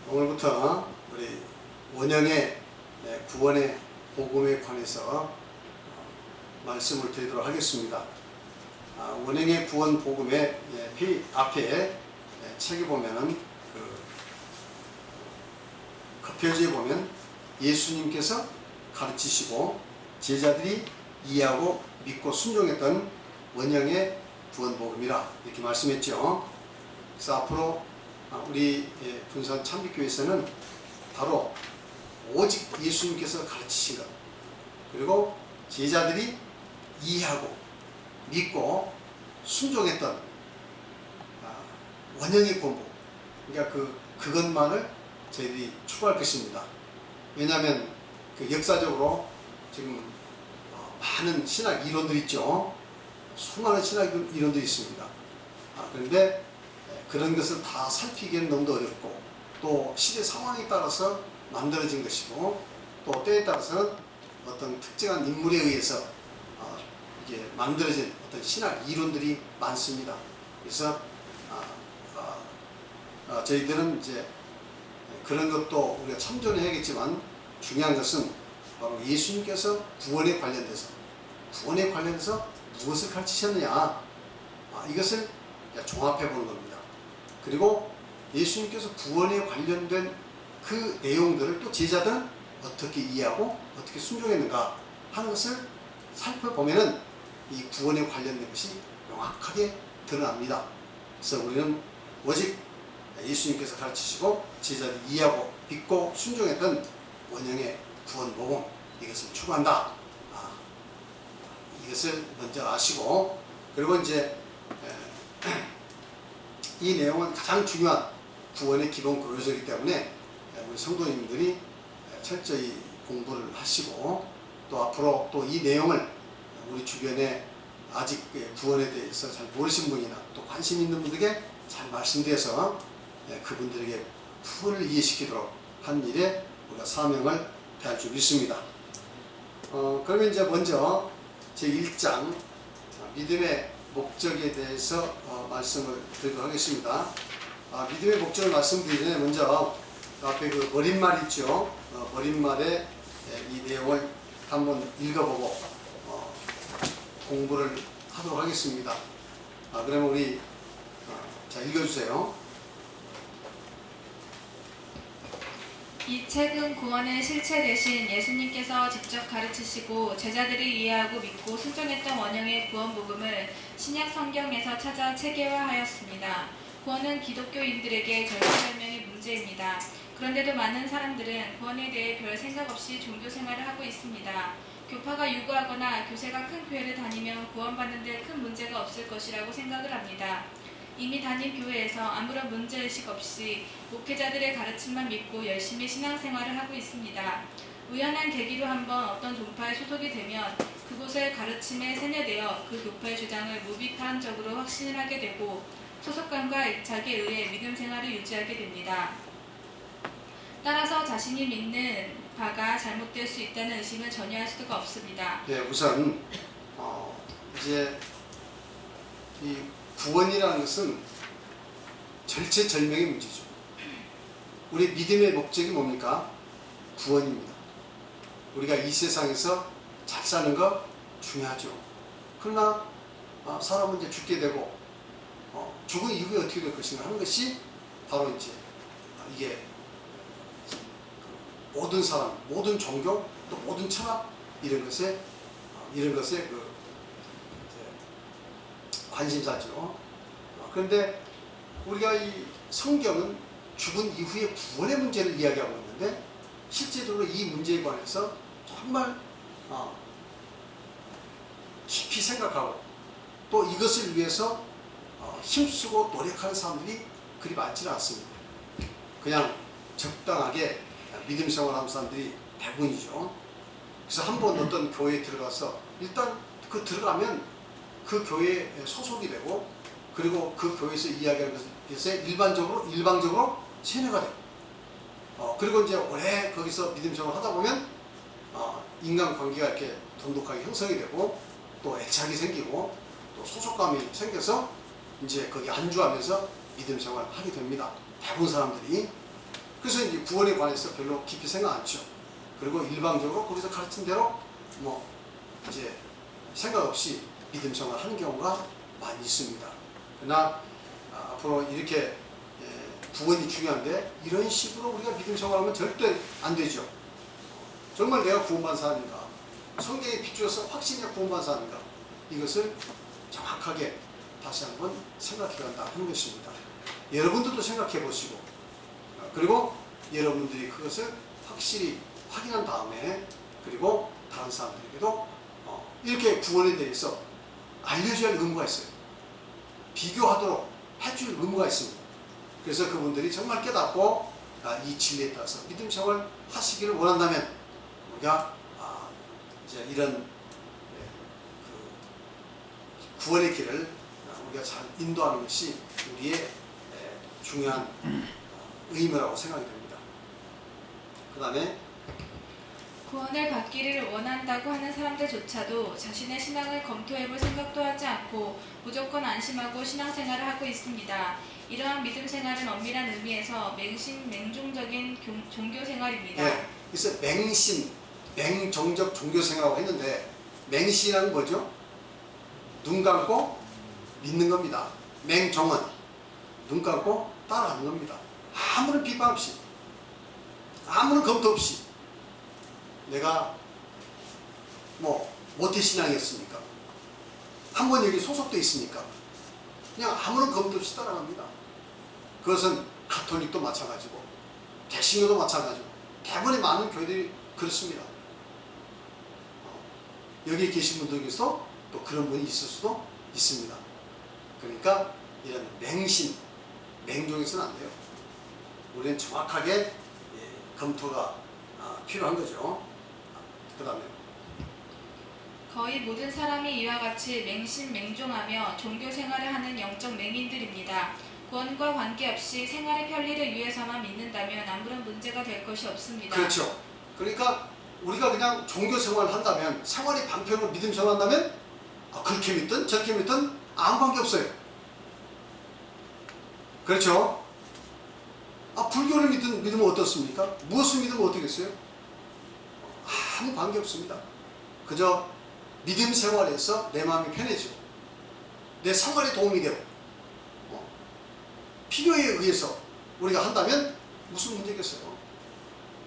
오늘부터 우리 원형의 구원의 복음에 관해서 말씀을 드리도록 하겠습니다. 원형의 구원 복음의 앞에 책에 보면은 그 표지에 보면 예수님께서 가르치시고 제자들이 이해하고 믿고 순종했던 원형의 구원 복음이라 이렇게 말씀했죠. 그래서 앞으로 우리 분산 참빛교회에서는 바로 오직 예수님께서 가르치신 것, 그리고 제자들이 이해하고 믿고 순종했던 원형의 구원 복음, 그러니까 그것만을 저희들이 추구할 것입니다. 왜냐하면 그 역사적으로 지금 많은 신학 이론들이 있죠. 수많은 신학 이론들이 있습니다. 그런데 그런 것을 다 살피기에는 너무 어렵고, 또 시대 상황에 따라서 만들어진 것이고, 또 때에 따라서는 어떤 특정한 인물에 의해서 이게 만들어진 어떤 신학 이론들이 많습니다. 그래서 저희들은 이제 그런 것도 우리가 참조는 해야겠지만, 중요한 것은 바로 예수님께서 구원에 관련돼서 무엇을 가르치셨느냐, 이것을 종합해 보는 겁니다. 그리고 예수님께서 구원에 관련된 그 내용들을 또 제자들은 어떻게 이해하고 어떻게 순종했는가 하는 것을 살펴보면은 이 구원에 관련된 것이 명확하게 드러납니다. 그래서 우리는 오직 예수님께서 가르치시고 제자들이 이해하고 믿고 순종했던 원형의 구원 복음, 이것을 추구한다. 이것을 먼저 아시고, 그리고 이제 이 내용은 가장 중요한 구원의 기본 교요서이기 때문에 우리 성도님들이 철저히 공부를 하시고, 또 앞으로 또 이 내용을 우리 주변에 아직 구원에 대해서 잘 모르신 분이나 또 관심 있는 분들에게 잘 말씀드려서 그분들에게 풀을 이해시키도록 한 일에 우리가 사명을 다할 줄 믿습니다. 그러면 이제 먼저 제1장 믿음의 목적에 대해서 말씀을 드리도록 하겠습니다. 믿음의 목적을 말씀드리기 전에 먼저 앞에 그 머릿말 있죠. 머릿말에 이 내용을 한번 읽어보고 공부를 하도록 하겠습니다. 그러면 우리 자, 읽어주세요. 이 책은 구원의 실체 대신 예수님께서 직접 가르치시고 제자들이 이해하고 믿고 순종했던 원형의 구원 복음을 신약 성경에서 찾아 체계화하였습니다. 구원은 기독교인들에게 절대절명의 문제입니다. 그런데도 많은 사람들은 구원에 대해 별 생각 없이 종교 생활을 하고 있습니다. 교파가 유구하거나 교세가 큰 교회를 다니면 구원받는 데 큰 문제가 없을 것이라고 생각을 합니다. 이미 다닌 교회에서 아무런 문제의식 없이 목회자들의 가르침만 믿고 열심히 신앙생활을 하고 있습니다. 우연한 계기로 한번 어떤 종파에 소속이 되면 그곳의 가르침에 세뇌되어 그 교파의 주장을 무비판적으로 확신을 하게 되고 소속감과 애착에 의해 믿음 생활을 유지하게 됩니다. 따라서 자신이 믿는 바가 잘못될 수 있다는 의심을 전혀 할 수가 없습니다. 네, 우선 이제 이 구원이라는 것은 절체절명의 문제죠. 우리 믿음의 목적이 뭡니까? 구원입니다. 우리가 이 세상에서 잘 사는 거 중요하죠. 그러나 사람은 이제 죽게 되고 죽은 이후에 어떻게 될 것인가 하는 것이 바로 이제 이게 모든 사람, 모든 종교, 또 모든 철학 이런 것에 그 관심사죠. 그런데 우리가 이 성경은 죽은 이후의 구원의 문제를 이야기하고 있는데, 실제적으로 이 문제에 관해서 정말 깊이 생각하고 또 이것을 위해서 힘쓰고 노력하는 사람들이 그리 많지는 않습니다. 그냥 적당하게 믿음 생활하는 사람들이 대부분이죠. 그래서 한번 어떤 교회에 들어가서 일단 들어가면 그 교회에 소속이 되고, 그리고 그 교회에서 이야기하는 것에 일방적으로 세뇌가 되고, 그리고 이제 오래 거기서 믿음 생활을 하다 보면 인간관계가 이렇게 돈독하게 형성이 되고, 또 애착이 생기고, 또 소속감이 생겨서 이제 거기 안주하면서 믿음 생활을 하게 됩니다. 대부분 사람들이. 그래서 이제 구원에 관해서 별로 깊이 생각 안 하죠. 그리고 일방적으로 거기서 가르친 대로 뭐 이제 생각 없이 믿음 생활을 하는 경우가 많이 있습니다. 그러나 앞으로 이렇게 구원이 중요한데 이런 식으로 우리가 믿음 생활하면 절대 안 되죠. 정말 내가 구원받은 사람인가? 성경에 비추어서 확신이 구원받은 사람인가? 이것을 정확하게 다시 한번 생각해 간다 하는 것입니다. 여러분들도 생각해 보시고 그리고 여러분들이 그것을 확실히 확인한 다음에 그리고 다른 사람들에게도 이렇게 구원에 대해서 알려줘야 할 의무가 있어요. 비교하도록 해줄 의무가 있습니다. 그래서 그분들이 정말 깨닫고 이 진리에 따라서 믿음 생활 하시기를 원한다면 우리가 이제 이런 구원의 길을 우리가 잘 인도하는 것이 우리의 중요한 의무라고 생각이 됩니다. 그 다음에 구원을 받기를 원한다고 하는 사람들조차도 자신의 신앙을 검토해볼 생각도 하지 않고 무조건 안심하고 신앙생활을 하고 있습니다. 이러한 믿음 생활은 엄밀한 의미에서 맹종적인 종교생활입니다. 네, 그래서 맹정적 종교생활이라고 했는데 맹신이란 뭐죠? 눈 감고 믿는 겁니다. 맹정은 눈 감고 따라하는 겁니다. 아무런 비판 없이 아무런 검토 없이 내가 뭐 모태신앙이었으니까 한번 여기 소속돼 있으니까 그냥 아무런 검토 없이 따라갑니다. 그것은 가톨릭도 마찬가지고 개신교도 마찬가지고 대부분의 많은 교회들이 그렇습니다. 여기 계신 분들 중에서 또 그런 분이 있을 수도 있습니다. 그러니까 이런 맹종에서는 안 돼요. 우리는 정확하게 검토가 필요한 거죠. 그 다음에 거의 모든 사람이 이와 같이 맹종하며 종교생활을 하는 영적 맹인들입니다. 구원과 관계없이 생활의 편리를 위해서만 믿는다면 아무런 문제가 될 것이 없습니다. 그렇죠. 그러니까 우리가 그냥 종교생활을 한다면 생활의 방편으로 믿음 생활한다면 그렇게 믿든 저렇게 믿든 아무 관계 없어요. 그렇죠? 불교를 믿으면 어떻습니까? 무엇을 믿으면 어떻겠어요? 아무 관계 없습니다. 그저 믿음 생활에서 내 마음이 편해지고 내 생활에 도움이 되고 필요에 의해서 우리가 한다면 무슨 문제겠어요?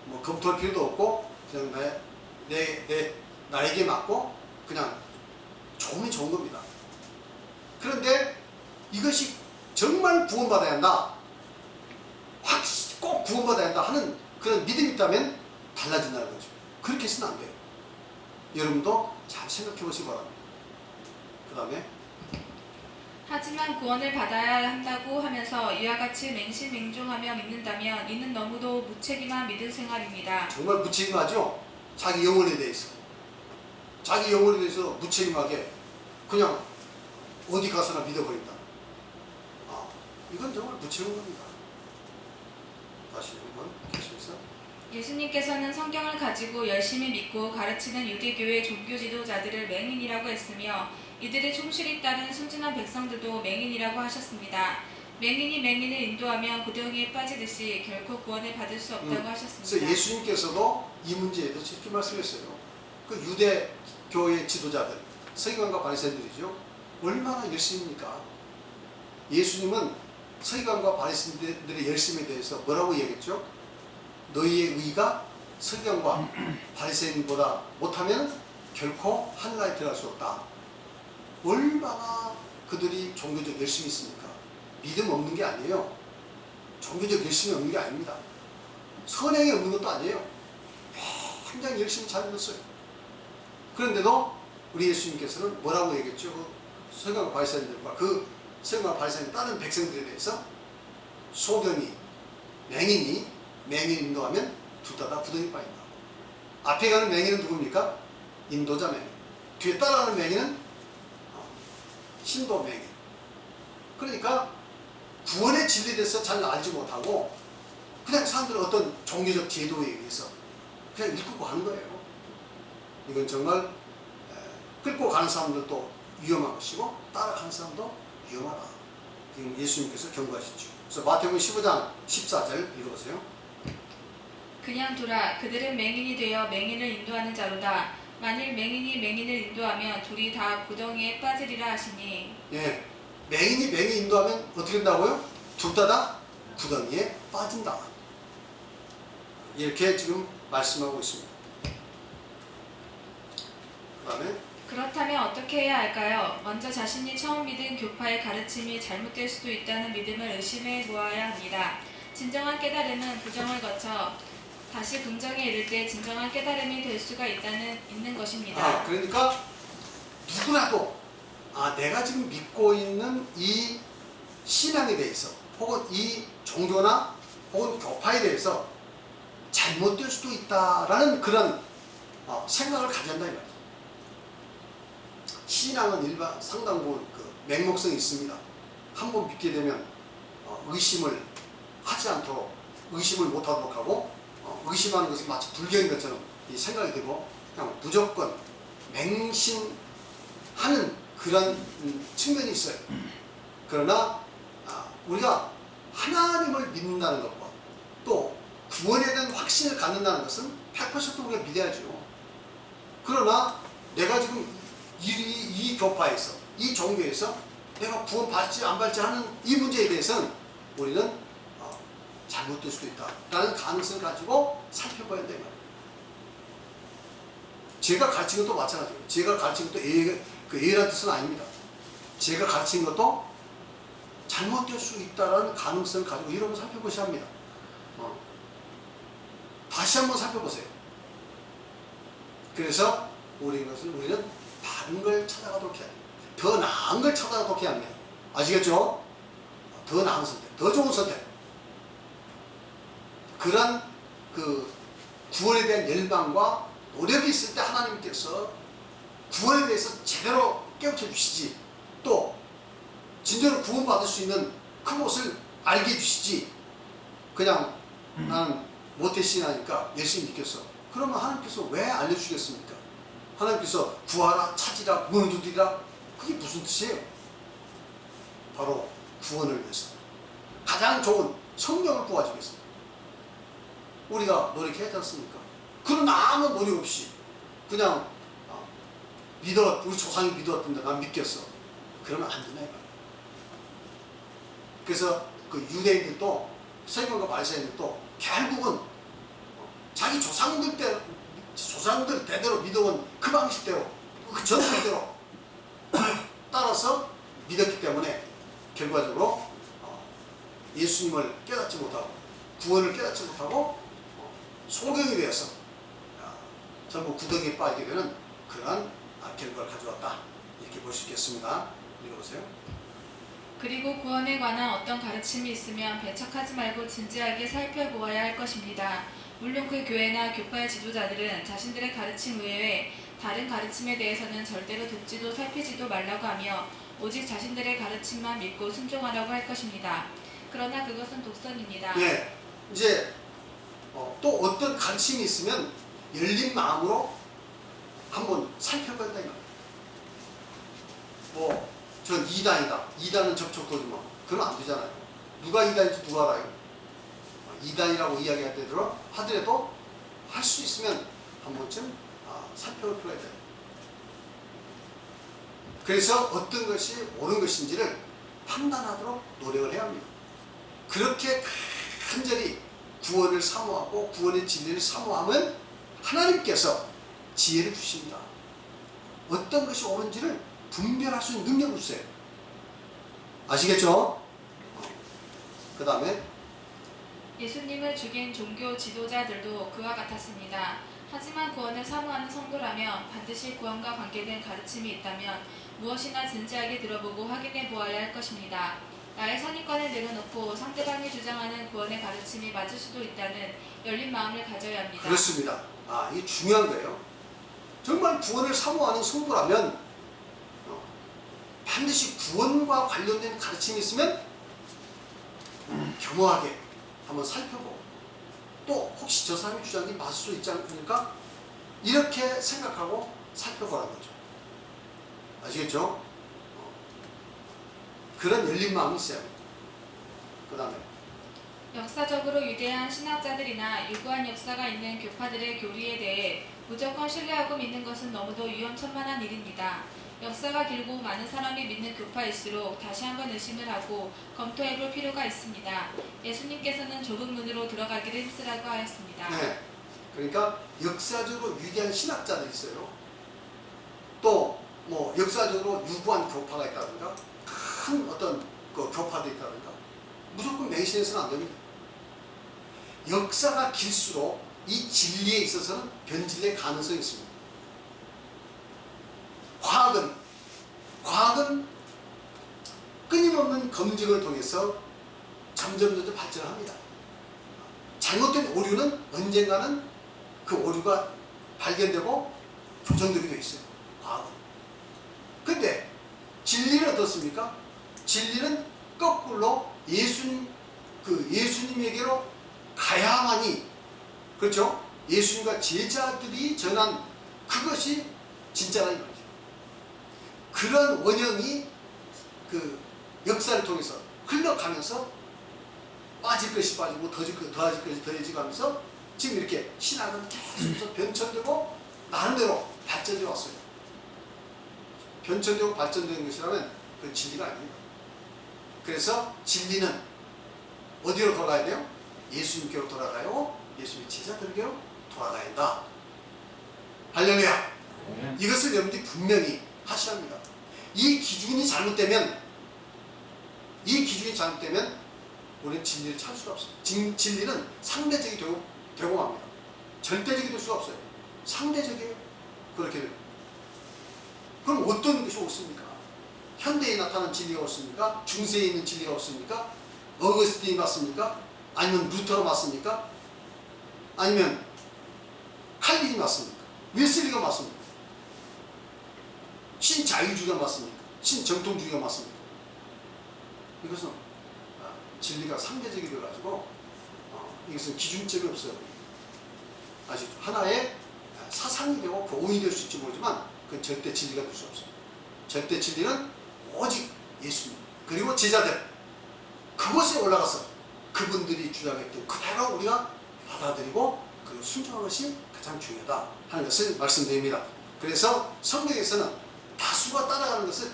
뭐 검토할 필요도 없고 그냥 나에게 맞고 그냥 좋으면 좋은 겁니다. 그런데 이것이 정말 구원받아야 한다, 꼭 구원받아야 한다 하는 그런 믿음이 있다면 달라진다는 거죠. 그렇게 해서는 안 돼요. 여러분도 잘 생각해 보시기 바랍니다. 그 다음에 하지만 구원을 받아야 한다고 하면서 이와 같이 맹종하며 믿는다면 이는 너무도 무책임한 믿음 생활입니다. 정말 무책임하죠? 자기 영혼에 대해서 무책임하게 그냥 어디 가서나 믿어버린다. 이건 정말 무책임한 겁니다. 다시 한번 계속해서 예수님께서는 성경을 가지고 열심히 믿고 가르치는 유대교의 종교 지도자들을 맹인이라고 했으며 이들의 충실히 따른 순진한 백성들도 맹인이라고 하셨습니다. 맹인이 맹인을 인도하면 고등에 빠지듯이 결코 구원을 받을 수 없다고 하셨습니다. 그래서 예수님께서도 이 문제에 대해서 이렇게 말씀했어요. 그 유대교의 지도자들, 서기관과 바리새인들이죠. 얼마나 열심입니까? 예수님은 서기관과 바리새인들의 열심에 대해서 뭐라고 얘기했죠? 너희의 의가 서기관과 바리새인보다 못하면 결코 하늘나라에 들어갈 수 없다. 얼마나 그들이 종교적 열심이 있습니까? 믿음 없는 게 아니에요. 종교적 열심이 없는 게 아닙니다. 선행이 없는 것도 아니에요. 굉장히 열심히 잘 믿었어요. 그런데도 우리 예수님께서는 뭐라고 얘기했죠? 그 서기관과 바리새인들과 그 서기관과 바리새인 다른 백성들에 대해서 소경이 맹인이 인도하면 둘 다 구덩이 빠진다. 앞에 가는 맹인은 누굽니까? 인도자 맹인. 뒤에 따라가는 맹인은 신도 맹인. 그러니까 구원의 진리에 대해서 잘 알지 못하고 그냥 사람들은 어떤 종교적 제도에 의해서 그냥 이끌고 가는 거예요. 이건 정말 끌고 가는 사람들도 위험한 것이고 따라가는 사람도 위험하다. 지금 예수님께서 경고하셨죠. 그래서 마태복음 15장 14절 읽어보세요. 그냥 두라. 그들은 맹인이 되어 맹인을 인도하는 자로다. 만일 맹인이 맹인을 인도하면 둘이 다 고덩이에 빠지리라 하시니. 예, 맹인이 맹인 인도하면 어떻게 된다고요? 둘 다 구덩이에 빠진다. 이렇게 지금 말씀하고 있습니다. 그 다음에 그렇다면 어떻게 해야 할까요? 먼저 자신이 처음 믿은 교파의 가르침이 잘못될 수도 있다는 믿음을 의심해 보아야 합니다. 진정한 깨달음은 부정을 거쳐 다시 긍정에 이를 때 진정한 깨달음이 될 수가 있는 것입니다. 그러니까 누구라도 내가 지금 믿고 있는 이 신앙에 대해서 혹은 이 종교나 혹은 교파에 대해서 잘못될 수도 있다라는 그런 생각을 가져야 한다 이 말이에요. 신앙은 일반 상당 부분 맹목성이 있습니다. 한번 믿게 되면 의심을 하지 않도록, 의심을 못하도록 하고, 의심하는 것은 마치 불교인 것처럼 이 생각이 되고 그냥 무조건 맹신하는 그런 측면이 있어요. 그러나 우리가 하나님을 믿는다는 것과 또 구원에 대한 확신을 갖는다는 것은 100% 우리가 믿어야죠. 그러나 내가 지금 이 교파에서, 이 종교에서 내가 구원 받지 안 받지 하는 이 문제에 대해서는 우리는 잘못될 수도 있다라는 가능성을 가지고 살펴봐야 된다. 제가 가르친 것도 마찬가지예요. 제가 가르친 것도 A라는 뜻은 아닙니다. 제가 가르친 것도 잘못될 수 있다는 가능성을 가지고 여러분 살펴보셔야 합니다. 다시 한번 살펴보세요. 그래서 우리는 다른 걸 찾아가도록 해야 합니다. 더 나은 걸 찾아가도록 해야 합니다. 아시겠죠? 더 나은 선택, 더 좋은 선택. 그런 구원에 대한 열망과 노력이 있을 때 하나님께서 구원에 대해서 제대로 깨우쳐 주시지, 또 진정으로 구원받을 수 있는 그곳을 알게 해주시지. 그냥 나는 모태신앙이니까 열심히 믿겠어. 그러면 하나님께서 왜 알려주시겠습니까? 하나님께서 구하라, 찾으라, 문을 두드리라. 그게 무슨 뜻이에요? 바로 구원을 위해서 가장 좋은 성령을 구하기 위해서 우리가 노력해야 하지 않습니까? 그런 아무 노력 없이 그냥 우리 조상이 믿었던데 난 믿겠어. 그러면 안 된다. 그래서 유대인들도 서기관과 바리새인들도 결국은 자기 조상들 대대로 믿어온 그 방식대로, 그 전통대로 따라서 믿었기 때문에 결과적으로 예수님을 깨닫지 못하고 구원을 깨닫지 못하고 소경이 되어서 전부 구덩이에 빠지게 되는 그러한 결과를 가져왔다. 이렇게 볼 수 있겠습니다. 읽어보세요. 그리고 구원에 관한 어떤 가르침이 있으면 배척하지 말고 진지하게 살펴보아야 할 것입니다. 물론 그 교회나 교파의 지도자들은 자신들의 가르침 외에 다른 가르침에 대해서는 절대로 듣지도 살피지도 말라고 하며 오직 자신들의 가르침만 믿고 순종하라고 할 것입니다. 그러나 그것은 독선입니다. 네, 이제 또 어떤 가르침이 있으면 열린 마음으로 한번 살펴봐야 된다. 전 2단이다. 2단은 접촉도지 뭐. 그러면 안 되잖아요. 누가 2단인지 누가 알아요? 2단이라고 하더라도 할 수 있으면 한 번쯤 살펴볼 필요가 있어요. 그래서 어떤 것이 옳은 것인지를 판단하도록 노력을 해야 합니다. 그렇게 간절히 구원을 사모하고 구원의 진리를 사모하면 하나님께서 지혜를 주십니다. 어떤 것이 옳은지를 분별할 수 있는 능력을 주세요. 아시겠죠? 그 다음에 예수님을 죽인 종교 지도자들도 그와 같았습니다. 하지만 구원을 사모하는 성도라면 반드시 구원과 관계된 가르침이 있다면 무엇이나 진지하게 들어보고 확인해 보아야 할 것입니다. 나의 선입관을 내려놓고 상대방이 주장하는 구원의 가르침이 맞을 수도 있다는 열린 마음을 가져야 합니다. 그렇습니다. 이게 중요한 거예요. 정말 구원을 사모하는 성도라면 반드시 구원과 관련된 가르침이 있으면 겸허하게 한번 살펴보고, 또 혹시 저 사람이 주장이 맞을 수 있지 않습니까? 이렇게 생각하고 살펴보라는 거죠. 아시겠죠? 그런 열린 마음이 있어요. 그 다음에 역사적으로 유대한 신학자들이나 유구한 역사가 있는 교파들의 교리에 대해 무조건 신뢰하고 믿는 것은 너무도 위험천만한 일입니다. 역사가 길고 많은 사람이 믿는 교파일수록 다시 한번 의심을 하고 검토해볼 필요가 있습니다. 예수님께서는 좁은 문으로 들어가기를 힘쓰라고 하였습니다. 네. 그러니까 역사적으로 위대한 신학자들이 있어요. 또 뭐 역사적으로 유구한 교파가 있다든가 큰 어떤 그 교파들이 있다든가 무조건 맹신해서는 안 됩니다. 역사가 길수록 이 진리에 있어서는 변질될 가능성이 있습니다. 과학은 끊임없는 검증을 통해서 점점 발전합니다. 잘못된 오류는 언젠가는 그 오류가 발견되고 교정되게 되어 있어요. 과학은. 근데 진리는 어떻습니까? 진리는 거꾸로 예수님에게로 가야만이, 그렇죠? 예수님과 제자들이 전한 그것이 진짜라는 거죠. 그런 원형이 그 역사를 통해서 흘러가면서 빠질 것이 빠지고 더해질 것이 더해지고 하면서 지금 이렇게 신학은 계속 변천되고 나름대로 발전되어 왔어요. 변천되고 발전되는 것이라면 그건 진리가 아닙니다. 그래서 진리는 어디로 돌아가야 돼요? 예수님께로 돌아가요. 예수님의 제자들에게로 돌아가야 한다. 할렐루야. 이것을 여러분들이 분명히 하셔야 합니다. 이 기준이 잘못되면 우리는 진리를 찾을 수가 없어요. 진리는 상대적이 되고 맙니다. 절대적이 될 수가 없어요. 상대적이에요. 그렇게 돼요. 그럼 어떤 것이 옳습니까? 현대에 나타난 진리가 옳습니까? 중세에 있는 진리가 옳습니까? 어거스틴이 맞습니까? 아니면 루터가 맞습니까? 아니면 칼빈이 맞습니까? 웨슬리가 맞습니까? 신자유주의가 맞습니까? 신정통주의가 맞습니까? 이것은 진리가 상대적이 되어가지고 이것은 기준점이 없어요. 아주 하나의 사상이 되고 교훈이 될 수 있지 모르지만 그건 절대 진리가 될 수 없어요. 절대 진리는 오직 예수님 그리고 제자들 그곳에 올라가서 그분들이 주장했던 그대로 우리가 받아들이고 그리고 순종하는 것이 가장 중요하다 하는 것을 말씀드립니다. 그래서 성경에서는 다수가 따라가는 것을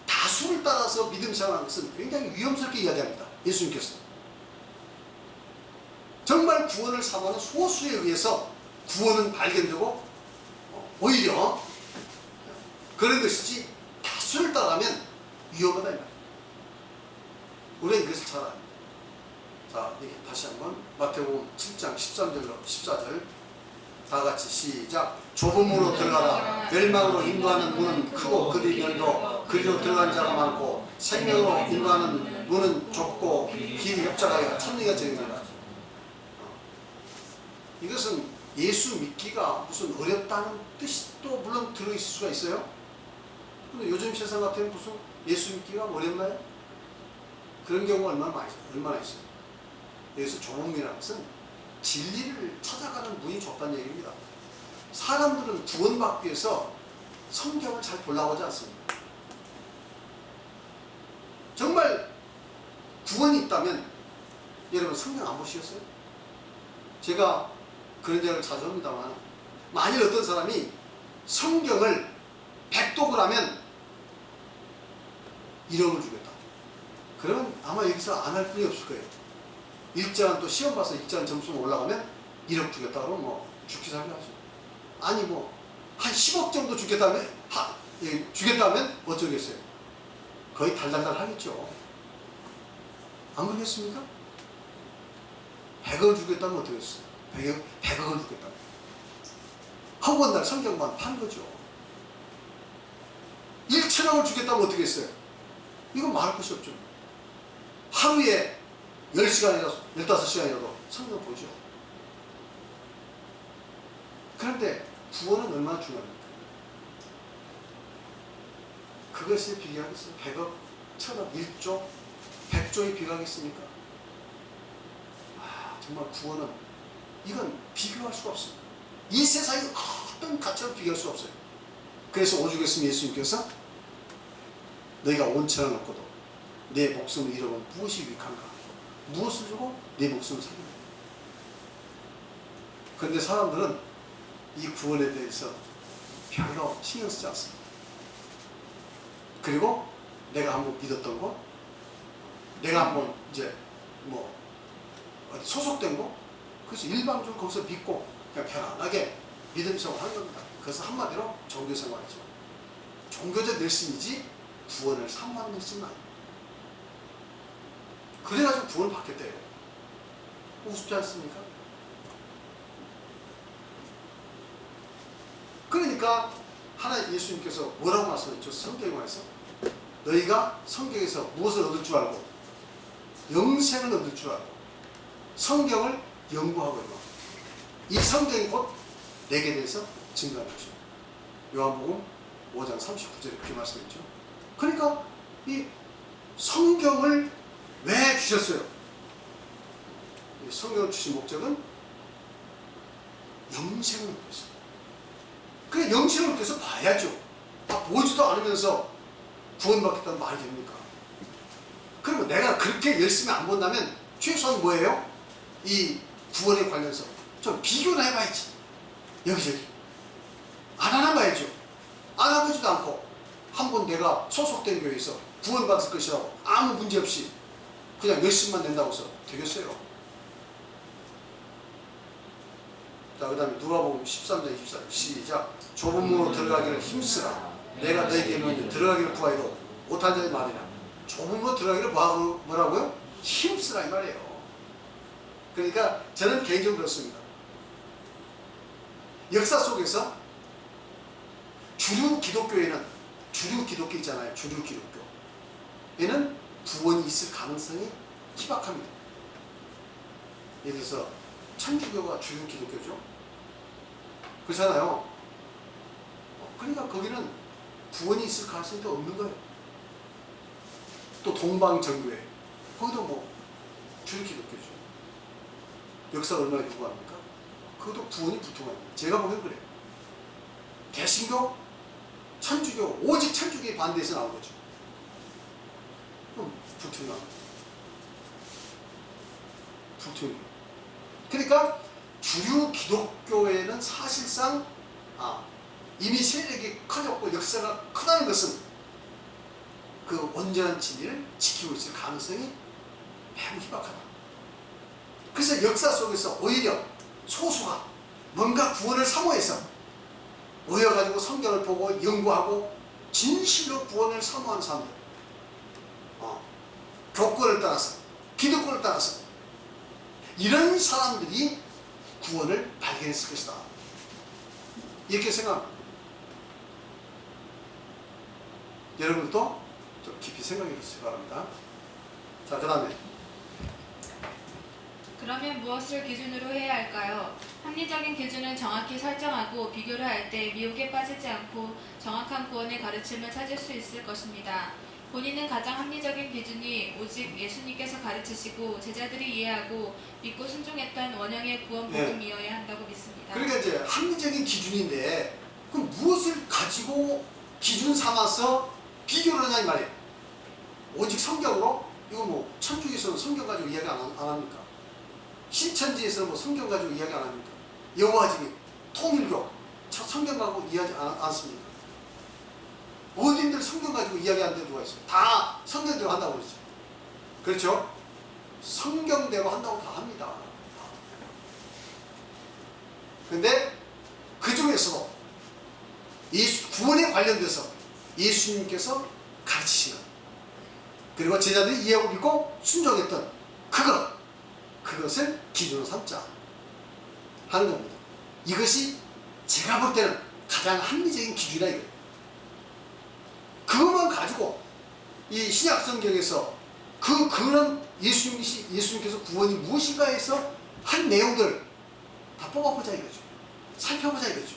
다수를 따라서 믿음 생활하는 것은 굉장히 위험스럽게 이야기합니다. 예수님께서 정말 구원을 사모하는 소수에 의해서 구원은 발견되고 오히려 그런 것이지 다수를 따라가면 위험하다 이 말이에요. 우리는 이것을 잘 압니다. 자, 이게 다시 한번 마태복음 7장 13절로 14절 다 같이 시작. 좁은 문으로 들어가라. 멸망으로 인도하는 문은 크고 그들이 넓어 그리로 들어가는 자가 많고 생명으로 인도하는 문은 좁고 길 협착하여 천리가 저입니다. 이것은 예수 믿기가 무슨 어렵다는 뜻이 또 물론 들어있을 수가 있어요. 근데 요즘 세상 같으면 무슨 예수 믿기가 어렵나요? 그런 경우가 얼마나 있어요. 여기서 좁은 문이라는 것은 진리를 찾아가는 문이 좁다는 얘기입니다. 사람들은 구원받기 위해서 성경을 잘 보려고 하지 않습니다. 정말 구원이 있다면 여러분 성경 안 보시겠어요? 제가 그런 이야기를 자주 합니다만 만일 어떤 사람이 성경을 100독을 하면 1억을 주겠다. 그러면 아마 여기서 안 할 분이 없을 거예요. 일자는 또 시험 봐서 일자는 점수가 올라가면 1억 주겠다 그러면 뭐 죽기 살기 하죠. 아니 뭐 한 10억 정도 주겠다면 어쩌겠어요? 거의 달달달 하겠죠. 안 그러겠습니까? 100억을 주겠다면 어떻겠어요? 100억을 주겠다. 한 날 성경만 판 거죠. 1천억을 주겠다면 어떻게 했어요? 이건 말할 것이 없죠. 하루에 10시간이라도 15시간이라도 성경 보죠. 그런데 구원은 얼마나 중요합니까? 그것에 비교하겠어요? 100억, 1000억, 1조, 100조에 비교하겠습니까? 정말 구원은 이건 비교할 수가 없습니다. 이 세상의 어떤 가치로 비교할 수가 없어요. 그래서 오죽 했으면 예수님께서 너희가 온천을 얻고도 내 목숨을 잃어보면 무엇이 유익한가? 무엇을 주고? 네 목숨을 살려. 그런데 사람들은 이 구원에 대해서 별로 신경 쓰지 않습니다. 그리고 내가 한번 믿었던 거, 내가 한번 이제 뭐 어디 소속된 거, 그래서 일방적으로 거기서 믿고 그냥 편안하게 믿음 생활을 하는 겁니다. 그래서 한마디로 종교 생활이죠. 종교적 열심이지 구원을 사모하는 열심은 아니에요. 그래가지고 구원을 받겠대요. 우습지 않습니까? 그러니까 하나님 예수님께서 뭐라고 말씀했죠? 성경에서 너희가 성경에서 무엇을 얻을 줄 알고 영생을 얻을 줄 알고 성경을 연구하고 있고 이 성경이 곧 내게 대해서 증거하는 것입니다. 요한복음 5장 39절에 그렇게 말씀했죠. 그러니까 이 성경을 왜 주셨어요? 이 성경을 주신 목적은 영생을 얻기 위해서. 그래 영생을 얻기 위해서 봐야죠. 보지도 않으면서 구원받겠다는 말이 됩니까? 그러면 내가 그렇게 열심히 안 본다면 최소한 뭐예요? 이 구원에 관련해서 좀 비교를 해봐야지. 여기저기 안 하나 봐야죠. 안 해보지도 않고 한번 내가 소속된 교회에서 구원받을 것이라고 아무 문제 없이 그냥 열심만 낸다고 해서 되겠어요? 자, 그 다음에 누가복음 13장 24절 시작. 좁은 문으로 들어가기를 힘쓰라. 내가 너에게 이르노니 들어가기를 구하여도 못한 자의 말이라. 좁은 문으로 들어가기를 뭐라고요? 힘쓰라 이 말이에요. 그러니까 저는 개인적으로 그렇습니다. 역사 속에서 주류 기독교에는 주류 기독교 있잖아요. 주류 기독교에는 구원이 있을 가능성이 희박합니다. 예를 들어서 천주교가 주류 기독교죠. 그렇잖아요. 그러니까 거기는 구원이 있을 가능성이 더 없는 거예요. 또 동방정교회 거기도 뭐 주류 기독교죠. 역사가 얼마나 유구합니까? 그것도 구원이 불통합니다. 제가 보기엔 그래요. 개신교, 천주교, 오직 천주교에 반대해서 나온 거죠. 그럼 불통합니다. 불통합니다. 그러니까 주류 기독교에는 사실상 이미 세력이 커졌고 역사가 크다는 것은 그 온전한 진리를 지키고 있을 가능성이 매우 희박하다. 그래서 역사 속에서 오히려 소수가 뭔가 구원을 사모해서 모여가지고 성경을 보고 연구하고 진실로 구원을 사모하는 사람들, 교권을 따라서 기독권을 따라서 이런 사람들이 구원을 발견했을 것이다. 이렇게 생각합니다. 여러분도 좀 깊이 생각해 주시기 바랍니다. 자, 그 다음에 그러면 무엇을 기준으로 해야 할까요? 합리적인 기준은 정확히 설정하고 비교를 할 때 미혹에 빠지지 않고 정확한 구원의 가르침을 찾을 수 있을 것입니다. 본인은 가장 합리적인 기준이 오직 예수님께서 가르치시고 제자들이 이해하고 믿고 순종했던 원형의 구원 복음이어야 한다고 믿습니다. 그러니까 이제 합리적인 기준인데 그럼 무엇을 가지고 기준 삼아서 비교를 하냐 이 말이에요. 오직 성경으로? 이거 뭐 천주교에서는 성경 가지고 이야기 안 합니까? 신천지에서는 뭐 성경 가지고 이야기 안 합니까? 여호와집이 통일교 성경 가지고 이야기 않습니까? 어딘들 성경 가지고 이야기하는 데 누가 있어요? 다 성경대로 한다고 그러죠. 그렇죠? 성경대로 한다고 다 합니다. 근데 그 중에서도 구원에 관련돼서 예수님께서 가르치신 것, 그리고 제자들이 이해하고 믿고 순종했던 그것을 기준으로 삼자 하는 겁니다. 이것이 제가 볼 때는 가장 합리적인 기준이다 이거예요. 그것만 가지고 이 신약 성경에서 그런 예수님께서 구원이 무엇인가 해서 한 내용들 다 뽑아보자 이거죠. 살펴보자 이거죠.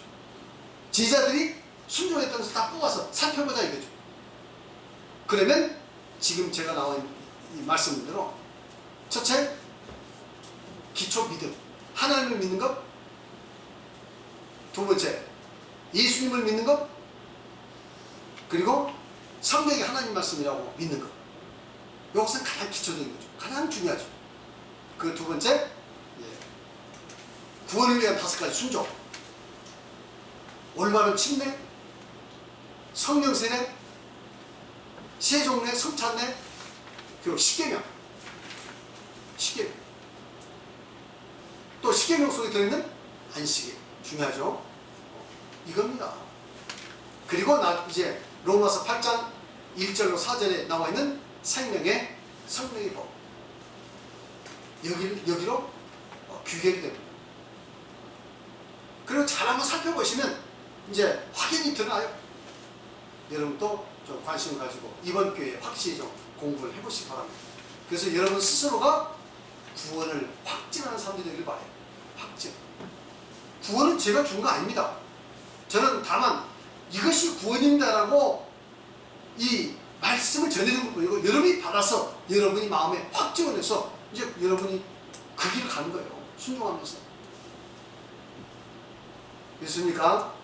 제자들이 순종했던 것을 다 뽑아서 살펴보자 이거죠. 그러면 지금 제가 나온 이 말씀대로 첫째, 기초 믿음, 하나님을 믿는 것. 두 번째, 예수님을 믿는 것. 그리고 성경이 하나님 말씀이라고 믿는 것. 이것은 가장 기초적인 거죠. 가장 중요하죠. 그 두 번째, 구원을 위한 5가지 순종. 올바른 침례, 성령 세례, 세종례, 성찬례, 그리고 십계명. 십계명. 또 십계명 속에 들어있는 안식일. 중요하죠. 이겁니다. 그리고 이제 로마서 8장 1절로 4절에 나와 있는 생명의 성령의 법. 여기로 귀결이 됩니다. 그리고 잘 한번 살펴보시면 이제 확연히 드러나요. 여러분도 좀 관심을 가지고 이번 교회에 확실히 좀 공부를 해보시기 바랍니다. 그래서 여러분 스스로가 구원을 확증하는 사람들이 되길 바래요. 확증. 구원은 제가 준 거 아닙니다. 저는 다만 이것이 구원입니다라고 이 말씀을 전해준 거고, 여러분이 받아서 여러분이 마음에 확증을 해서 이제 여러분이 그 길을 가는 거예요. 순종하면서. 됐습니까?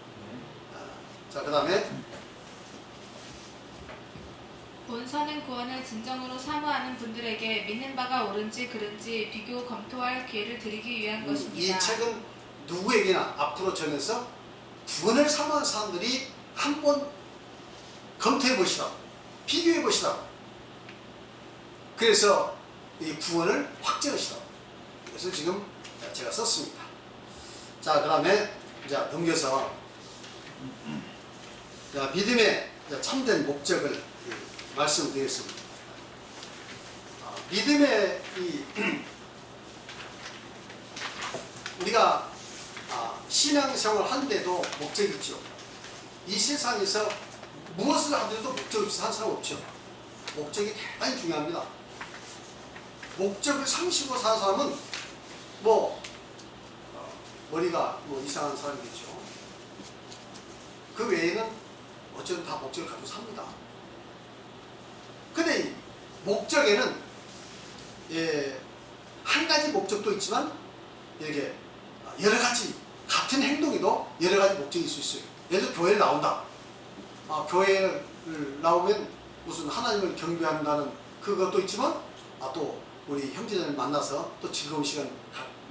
자, 그 다음에 본서는 구원을 진정으로 사모하는 분들에게 믿는 바가 옳은지 그른지 비교 검토할 기회를 드리기 위한 것입니다. 이 책은 누구에게나 앞으로 전해서 구원을 사모하는 사람들이 한번 검토해 보시라, 비교해 보시라. 그래서 이 구원을 확증하시라. 그래서 지금 제가 썼습니다. 자, 그 다음에 자, 넘겨서 자, 믿음의 참된 목적을 말씀드리겠습니다. 믿음의 우리가 신앙생활 하는데도 목적이 있죠. 이 세상에서 무엇을 하더라도 목적 없이 사는 사람 없죠. 목적이 대단히 중요합니다. 목적을 상실로 사는 사람은 머리가 이상한 사람이겠죠. 그 외에는 어쨌든 다 목적을 가지고 삽니다. 근데 이 목적에는 한 가지 목적도 있지만 이렇게 여러 가지 같은 행동에도 여러 가지 목적이 있을 수 있어요. 예를 들어 교회를 나온다. 교회를 나오면 무슨 하나님을 경배한다는 그것도 있지만 또 우리 형제자를 만나서 또 즐거운 시간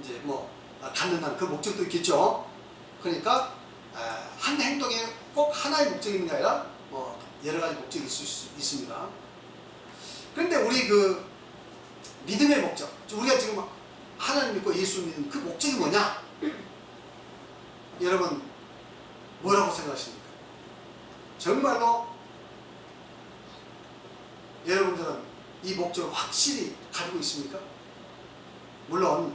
이제 갖는다는 그 목적도 있겠죠. 그러니까 한 행동에 꼭 하나의 목적이 있는 게 아니라 여러 가지 목적이 있을 수 있습니다. 그런데 우리 그 믿음의 목적, 우리가 지금 하나님 믿고 예수 믿는 그 목적이 뭐냐? 여러분 뭐라고 생각하십니까? 정말로 여러분들은 이 목적을 확실히 가지고 있습니까? 물론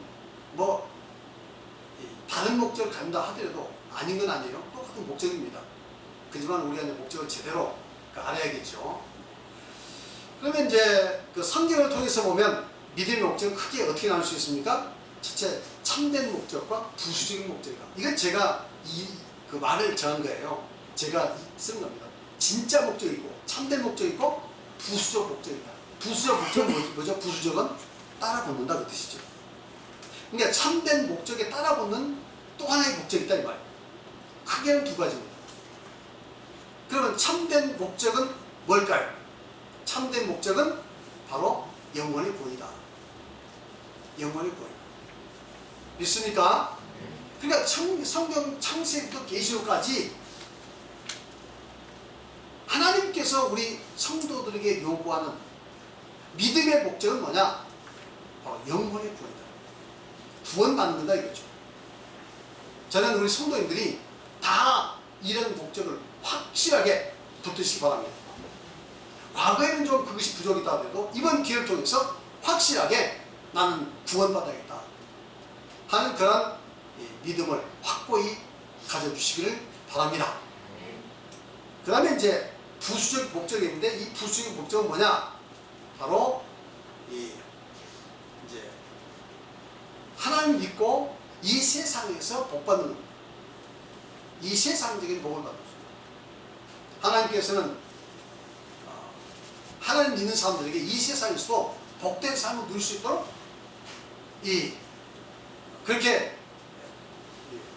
다른 목적을 갖는다 하더라도 아닌 건 아니에요. 똑같은 목적입니다. 그렇지만 우리가 이제 목적을 제대로 알아야겠죠. 그러면 이제 그 성경을 통해서 보면 믿음의 목적은 크게 어떻게 나눌 수 있습니까? 첫째, 참된 목적과 부수적인 목적이다. 이건 제가 그 말을 정한 거예요. 제가 쓴 겁니다. 진짜 목적이 있고 참된 목적이 있고 부수적 목적이다. 부수적 목적은 뭐죠? 부수적은 따라붙는다 그 뜻이죠. 그러니까 참된 목적에 따라붙는 또 하나의 목적이 있다 이 말이에요. 크게는 두 가지입니다. 그러면 참된 목적은 뭘까요? 참된 목적은 바로 영원의 구원이다. 영원의 구원. 믿습니까? 그러니까 성경 창세기부터 계시록까지 하나님께서 우리 성도들에게 요구하는 믿음의 목적은 뭐냐? 바로 영원의 구원이다. 구원받는다 이거죠. 저는 우리 성도님들이 다 이런 목적을 확실하게 붙드시기 바랍니다. 과거에는 좀 그것이 부족했다 하더라도 이번 기회를 통해서 확실하게 나는 구원받아야겠다 하는 그런 믿음을 확고히 가져주시기를 바랍니다. 그 다음에 이제 부수적 목적이 있는데 이 부수적 목적은 뭐냐? 바로 이제 하나님 믿고 이 세상에서 복받는 겁니다. 이 세상적인 복을 받는 겁니다. 하나님께서는 하나님 믿는 사람들에게 이 세상에서도 복된 삶을 누릴 수 있도록 그렇게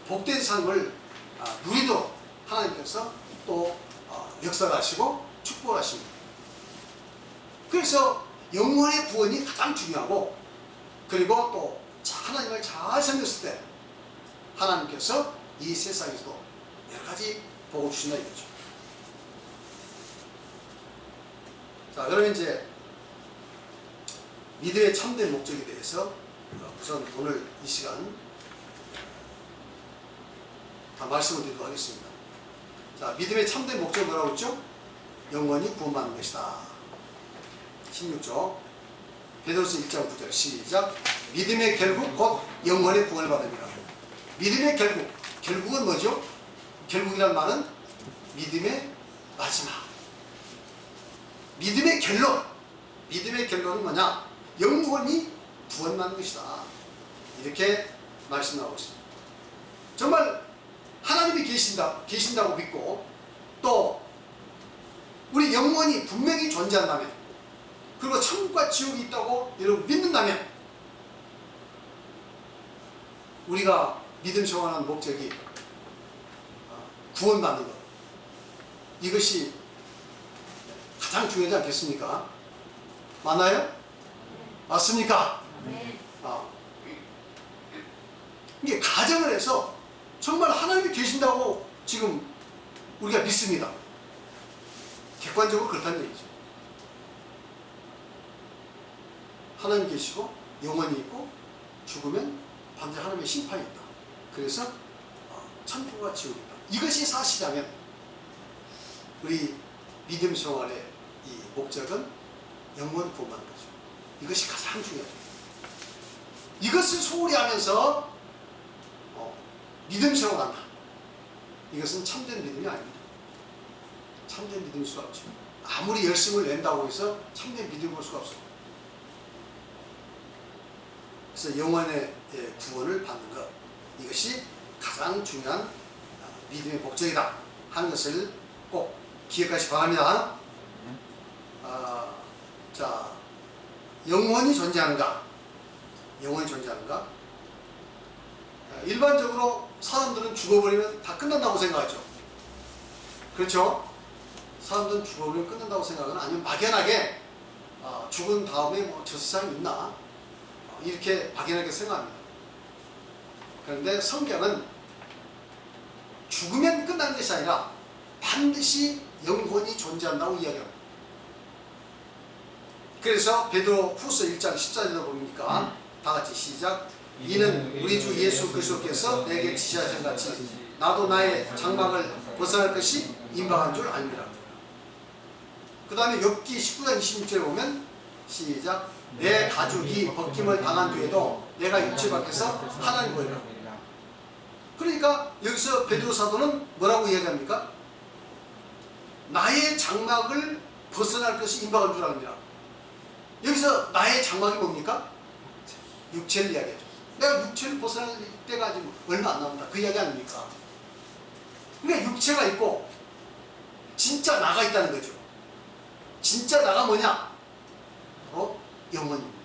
복된 삶을 누리도록 하나님께서 또 역사를 하시고 축복을 하십니다. 그래서 영혼의 구원이 가장 중요하고 그리고 또 하나님을 잘 섬겼을 때 하나님께서 이 세상에서도 여러 가지 복을 주신다 이거죠. 자, 그러면 이제 믿음의 참된 목적에 대해서 우선 오늘 이 시간 다 말씀을 드리도록 하겠습니다. 자, 믿음의 참된 목적은 뭐라고 했죠? 영원히 구원받는 것이다. 16조 베드로서 1장 9절 시작. 믿음의 결국 곧 영원의 구원을 받음이라. 믿음의 결국은 뭐죠? 결국이란 말은 믿음의 마지막, 믿음의 결론은 뭐냐? 영원히 구원받는 것이다. 이렇게 말씀하고 있습니다. 정말 하나님이 계신다고 믿고 또 우리 영혼이 분명히 존재한다면, 그리고 천국과 지옥이 있다고 여러분 믿는다면, 우리가 믿음 생활하는 목적이 구원받는 것, 이것이 가장 중요하지 않겠습니까? 맞나요? 맞습니까? 이게 가정을 해서 정말 하나님이 계신다고 지금 우리가 믿습니다. 객관적으로 그렇다는 얘기죠. 하나님 계시고 영원히 있고 죽으면 반드시 하나님의 심판이 있다. 그래서 천국과 지옥이 있다. 이것이 사실이라면 우리 믿음 생활의 이 목적은 영원 구원받는 거죠. 이것이 가장 중요하죠. 이것을 소홀히 하면서 믿음 생활한다. 이것은 참된 믿음이 아닙니다. 참된 믿음일 수가 없죠. 아무리 열심을 낸다고 해서 참된 믿음을 볼 수가 없어요. 그래서 영원의 구원을 받는 것, 이것이 가장 중요한 믿음의 목적이다 하는 것을 꼭 기억하시기 바랍니다. 자, 영원히 존재하는가? 영원히 존재하는가? 일반적으로 사람들은 죽어버리면 다 끝난다고 생각하죠. 그렇죠? 사람들은 죽어버리면 끝난다고 생각은, 아니면 막연하게 죽은 다음에 뭐 저 세상이 있나? 이렇게 막연하게 생각합니다. 그런데 성경은 죽으면 끝나는 것이 아니라 반드시 영혼이 존재한다고 이야기합니다. 그래서 베드로 후서 1장 14절에 보니까 다 같이 시작. 이는 우리 주 예수 그리스도께서 내게 지시하신 같이 나도 나의 장막을 벗어날 것이 임박한 줄 압니다. 그 다음에 욥기 19장 26절에 보면 시작. 내 가죽이 벗김을 당한 뒤에도 내가 육체 밖에서 하나님 보이라. 그러니까 여기서 베드로 사도는 뭐라고 이야기합니까? 나의 장막을 벗어날 것이 임박한 줄 압니다. 여기서 나의 장막이 뭡니까? 육체를 이야기하죠. 내가 육체를 벗어날 때가 아직 얼마 안 남았다, 그 이야기 아닙니까? 그러니까 육체가 있고 진짜 나가 있다는 거죠. 진짜 나가 뭐냐? 바로 영혼입니다.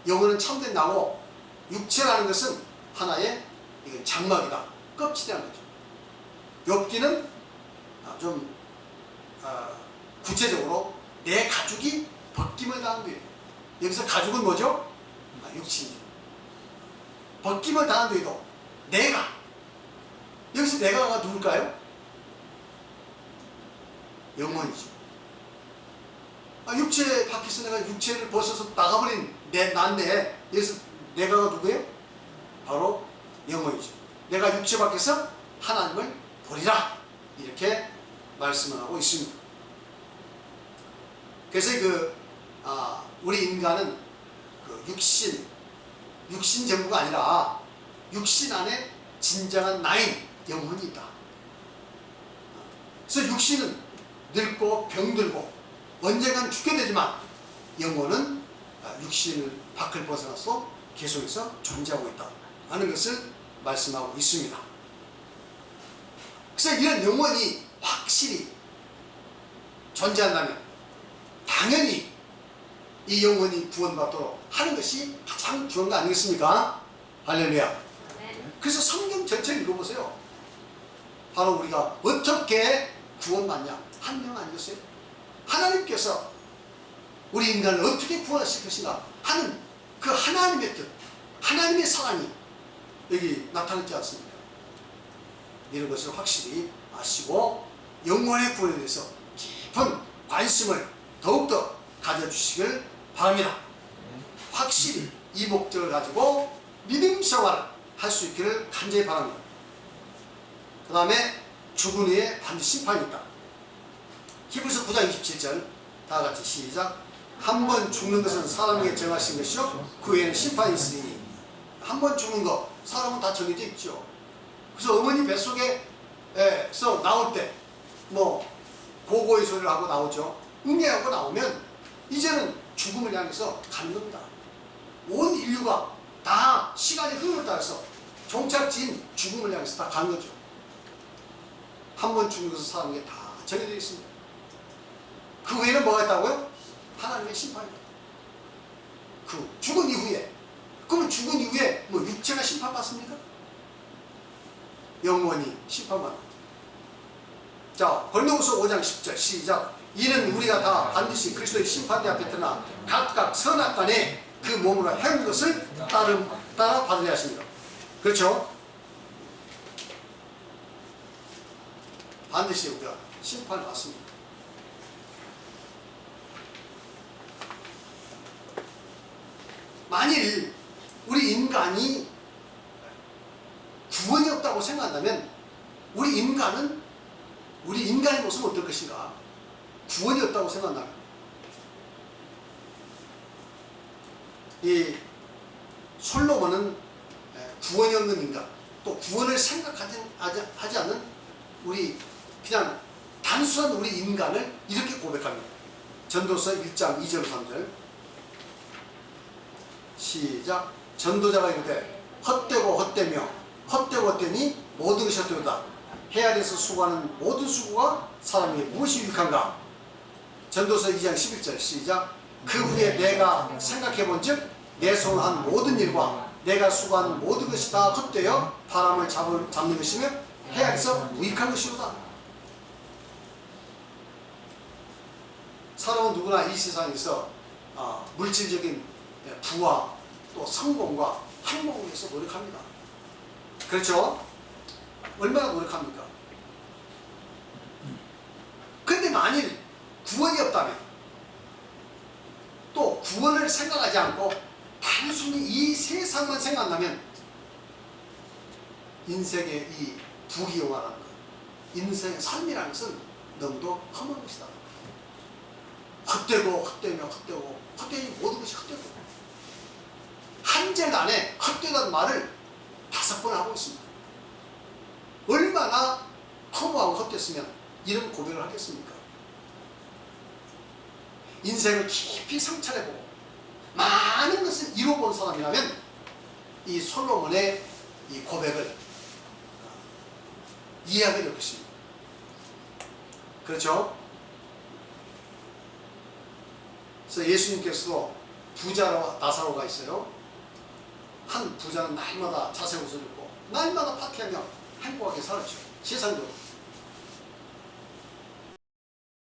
영혼은 참된 나고, 육체라는 것은 하나의 이건 장막이다, 껍질이라는 거죠. 욥기는 좀 구체적으로 내 가죽이 벗김을 당한 뒤에, 여기서 가죽은 뭐죠? 육신이죠. 벗김을 당한 뒤에도 내가, 여기서 내가가 누굴까요? 영혼이죠. 육체 밖에서 내가 육체를 벗어서 나가버린 난데, 여기서 내가가 누구예요? 바로 영혼이죠. 내가 육체 밖에서 하나님을 보리라, 이렇게 말씀을 하고 있습니다. 그래서 우리 인간은 육신 전부가 아니라 육신 안에 진정한 나인 영혼이 있다. 그래서 육신은 늙고 병들고 언젠간 죽게 되지만, 영혼은 육신을 밖을 벗어나서 계속해서 존재하고 있다 하는 것을 말씀하고 있습니다. 그래서 이런 영혼이 확실히 존재한다면 당연히 이 영혼이 구원받도록 하는 것이 가장 중요한 거 아니겠습니까? 할렐루야. 그래서 성경 전체를 읽어보세요. 바로 우리가 어떻게 구원받냐, 한 명 아니겠어요? 하나님께서 우리 인간을 어떻게 구원하실 것인가 하는 그 하나님의 뜻, 하나님의 사랑이 여기 나타났지 않습니까? 이런 것을 확실히 아시고 영혼의 구원에 대해서 깊은 관심을 더욱더 가져주시길 바랍니다. 확실히 이 목적을 가지고 믿음 생활을 할 수 있기를 간절히 바랍니다. 그 다음에 죽은 후에 반드시 심판이 있다. 히브리서 9장 27절 다 같이 시작. 한 번 죽는 것은 사람에게 정하신 것이요 그 외에는 심판이 있으니. 한 번 죽는 거 사람은 다 정해져 있죠. 그래서 어머니 뱃속에서 나올 때 뭐 고고의 소리를 하고 나오죠. 응애하고 나오면 이제는 죽음을 향해서 가는 겁니다. 온 인류가 다 시간의 흐름을 따라서 종착지인 죽음을 향해서 다 가는 거죠. 한 번 죽는 것은 사람에게 다 정해져 있습니다. 그 외에는 뭐가 있다고요? 하나님의 심판이다. 그 죽은 이후에, 그러면 죽은 이후에 뭐 육체가 심판받습니까? 영원히 심판받는다. 자, 고린도후서 5장 10절 시작. 이는 우리가 다 반드시 그리스도의 심판대 앞에 드러나 각각 선악간에 그 몸으로 해온 것을 따라 받으려 하십니다. 그렇죠? 반드시 우리가 심판을 받습니다. 만일 우리 인간이 구원이 없다고 생각한다면 우리 인간의 모습은 어떨 것인가? 구원이 없다고 생각한다면 이 솔로몬은 구원이 없는 인간, 또 구원을 생각하지 않는 우리 그냥 단순한 우리 인간을 이렇게 고백합니다. 전도서 1장 2절 3절 시작. 전도자가 이르되 헛되고 헛되며 헛되고 헛되니 모든 것이 헛되다. 해 아래에서 수고하는 모든 수고가 사람에게 무엇이 유익한가? 전도서 2장 11절 시작. 그 후에 내가 생각해본즉 내 손으로 한 모든 일과 내가 수고하는 모든 것이 다 헛되어 바람을 잡는 것이며 해 아래에서 무익한 것이로다. 사람은 누구나 이 세상에서 물질적인 부와 또 성공과 행복을 위해서 노력합니다. 그렇죠? 얼마나 노력합니까? 그런데 만일 구원이 없다면, 또 구원을 생각하지 않고 단순히 이 세상만 생각한다면 인생의 이 부귀영화라는 것, 인생의 삶이라는 것은 너무도 험한 것이다. 헛되고 헛되며 헛되고 헛되니 모든 것이 헛되고, 한 절 안에 헛되다는 말을 5번 하고 있습니다. 얼마나 허무하고 헛됐으면 이런 고백을 하겠습니까? 인생을 깊이 성찰해보고 많은 것을 이루어본 사람이라면 이 솔로몬의 이 고백을 이해하게 될 것입니다. 그렇죠? 그래서 예수님께서도 부자와 나사로가 있어요. 한 부자는 날마다 자색 옷을 입고 날마다 파티하며 행복하게 살았죠. 세상적으로.